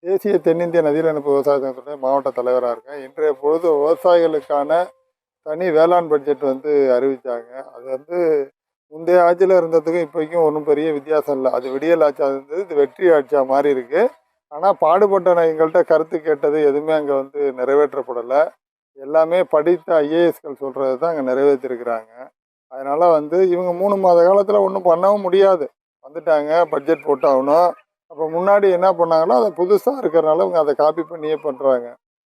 தேசிய தென்னிந்திய நதிநீர் விவசாய சங்கத்துடைய மாவட்ட தலைவராக இருக்கேன். இன்றைய பொழுது விவசாயிகளுக்கான தனி வேளாண் பட்ஜெட் அறிவித்தாங்க. அது முந்தைய ஆட்சியில் இருந்ததுக்கும் இப்போக்கும் ஒன்றும் பெரிய வித்தியாசம் இல்லை. அது விடியல் ஆட்சியாக இருந்தது, இது வெற்றி ஆட்சியாக மாறி இருக்கு. ஆனால் பாடுபட்ட எங்கள்கிட்ட கருத்து கேட்டது எதுவுமே அங்கே நிறைவேற்றப்படலை. எல்லாமே படித்த ஐஏஎஸ்கள் சொல்கிறது தான் அங்கே நிறைவேற்றிருக்கிறாங்க. அதனால் இவங்க 3 மாத காலத்தில் ஒன்றும் பண்ணவும் முடியாது. வந்துட்டாங்க, பட்ஜெட் போட்டாகணும். அப்போ முன்னாடி என்ன பண்ணாங்களோ அதை புதுசாக இருக்கிறனால இவங்க அதை காப்பி பண்ணியே பண்ணுறாங்க.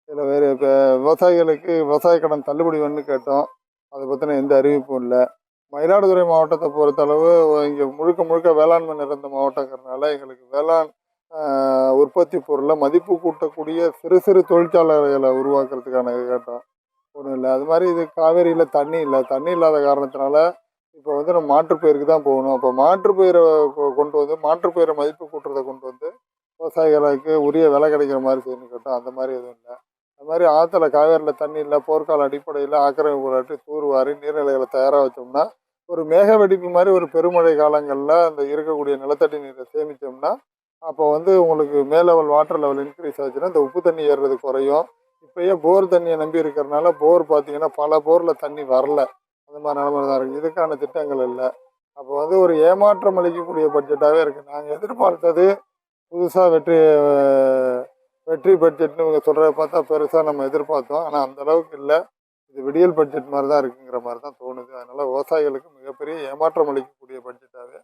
இதில் வேறு இப்போ விவசாயிகளுக்கு விவசாய கடன் தள்ளுபடி கேட்டோம். அதை பற்றின எந்த அறிவிப்பும் இல்லை. மயிலாடுதுறை மாவட்டத்தை பொறுத்தளவு இங்கே முழுக்க முழுக்க வேளாண்மை நிறைந்த மாவட்டங்கிறதுனால எங்களுக்கு வேளாண் உற்பத்தி பொருளை மதிப்பு கூட்டக்கூடிய சிறு சிறு தொழிற்சாலைகளை உருவாக்குறதுக்கான கேட்டோம். ஒன்றும் இல்லை. அது மாதிரி இது காவேரியில் தண்ணி இல்லை. தண்ணி இல்லாத காரணத்தினால இப்போ நம்ம மாற்றுப்பயிருக்கு தான் போகணும். அப்போ மாற்றுப்பயிரை மாற்றுப்பயிரை மதிப்பு கூட்டுறதை கொண்டு விவசாயிகளுக்கு உரிய விலை கிடைக்கிற மாதிரி செய்யணும் கேட்டோம். அந்த மாதிரி எதுவும் இல்லை. அது மாதிரி ஆற்றுல காவேரியில் தண்ணி இல்லை. போர்க்கால அடிப்படையில் ஆக்கிரமிப்பு விளையாட்டு தூர்வாரி நீர்நிலைகளை தயாராக வச்சோம்னா ஒரு மேக வெடிப்பு மாதிரி ஒரு பெருமழை காலங்களில் அந்த இருக்கக்கூடிய நிலத்தடி நீரை சேமித்தோம்னா அப்போ உங்களுக்கு மேலெவல் வாட்டர் லெவல் இன்க்ரீஸ் ஆச்சுன்னா இந்த உப்பு தண்ணி ஏறுறது குறையும். இப்போயே போர் தண்ணியை நம்பி இருக்கிறனால போர் பார்த்தீங்கன்னா பல போரில் தண்ணி வரல. அந்த மாதிரி நிலமை தான் இருக்குது. இதுக்கான திட்டங்கள் இல்லை. அப்போ ஒரு ஏமாற்றம் அளிக்கக்கூடிய பட்ஜெட்டாகவே இருக்குது. நாங்கள் எதிர்பார்த்தது புதுசாக வெற்றி பட்ஜெட்னு இவங்க சொல்கிறத பார்த்தா பெருசாக நம்ம எதிர்பார்த்தோம். ஆனால் அந்தளவுக்கு இல்லை. இது விடியல் பட்ஜெட் மாதிரி தான் இருக்குங்கிற மாதிரி தான் தோணுது. அதனால் விவசாயிகளுக்கு மிகப்பெரிய ஏமாற்றம் அளிக்கக்கூடிய பட்ஜெட்டாகவே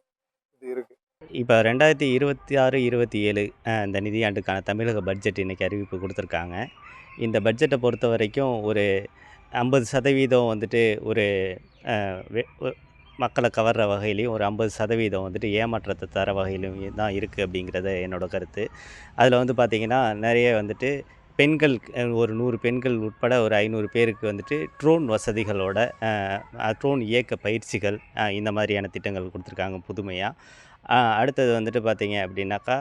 இது இருக்குது. இப்போ 2026, 27 இந்த நிதியாண்டுக்கான தமிழக பட்ஜெட் இன்றைக்கி அறிவிப்பு கொடுத்துருக்காங்க. இந்த பட்ஜெட்டை பொறுத்த வரைக்கும் ஒரு 50% ஒரு மக்களை கவர்ற வகையிலையும், ஒரு 50% ஏமாற்றத்தை தர வகையிலையும் தான் இருக்குது அப்படிங்கிறது என்னோடய கருத்து. அதில் பார்த்திங்கன்னா நிறைய பெண்கள் ஒரு 100 பெண்கள் உட்பட ஒரு 500 பேருக்கு ட்ரோன் வசதிகளோட ட்ரோன் இயக்க பயிற்சிகள் இந்த மாதிரியான திட்டங்கள் கொடுத்துருக்காங்க புதுமையாக. அடுத்தது பார்த்திங்க அப்படின்னாக்கா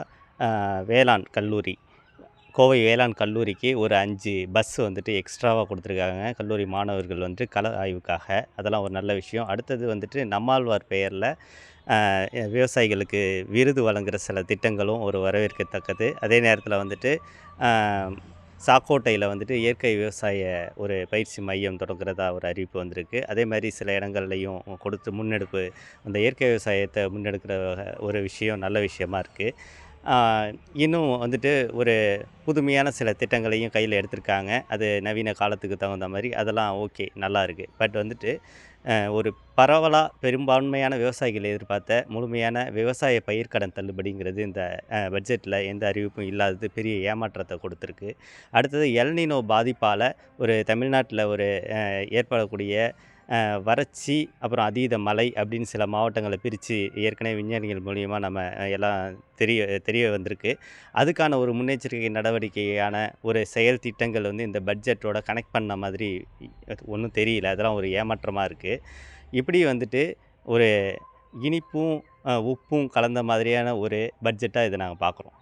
வேளாண் கல்லூரி, கோவை வேளாண் கல்லூரிக்கு ஒரு 5 பஸ் எக்ஸ்ட்ராவாக கொடுத்துருக்காங்க கல்லூரி மாணவர்கள் கள ஆய்வுக்காக. அதெல்லாம் ஒரு நல்ல விஷயம். அடுத்தது நம்மாழ்வார் பெயரில் விவசாயிகளுக்கு விருது வழங்குகிற சில திட்டங்களும் ஒரு வரவேற்கத்தக்கது. அதே நேரத்தில் சாக்கோட்டையில் இயற்கை விவசாய ஒரு பயிற்சி மையம் தொடங்குறதா ஒரு அறிவிப்பு வந்திருக்கு. அதே மாதிரி சில இடங்கள்லையும் கொடுத்து முன்னெடுப்பு அந்த இயற்கை விவசாயத்தை முன்னெடுக்கிற ஒரு விஷயம் நல்ல விஷயமா இருக்குது. இன்னும் ஒரு புதுமையான சில திட்டங்களையும் கையில் எடுத்திருக்காங்க. அது நவீன காலத்துக்கு தகுந்த மாதிரி அதெல்லாம் ஓகே, நல்லா இருக்குது. பட் ஒரு பரவலாக பெரும்பான்மையான விவசாயிகள் எதிர்பார்த்த முழுமையான விவசாய பயிர்க்கடன் தள்ளுபடிங்கிறது இந்த பட்ஜெட்டில் எந்த அறிவிப்பும் இல்லாதது பெரிய ஏமாற்றத்தை கொடுத்துருக்கு. அடுத்தது எல்னினோ பாதிப்பால் ஒரு தமிழ்நாட்டில் ஏற்படக்கூடிய வறட்சி, அப்புறம் அதீத மழை அப்படின்னு சில மாவட்டங்களை பிரித்து ஏற்கனவே விஞ்ஞானிகள் மூலிமா நம்ம எல்லாம் தெரிய வந்திருக்கு. அதுக்கான ஒரு முன்னெச்சரிக்கை நடவடிக்கையான ஒரு செயல் திட்டங்கள் இந்த பட்ஜெட்டோட கனெக்ட் பண்ண மாதிரி ஒன்றும் தெரியல. அதெல்லாம் ஒரு ஏமாற்றமாக இருக்குது. இப்படி ஒரு இனிப்பும் உப்பும் கலந்த மாதிரியான ஒரு பட்ஜெட்டாக இதை நாங்கள் பார்க்குறோம்.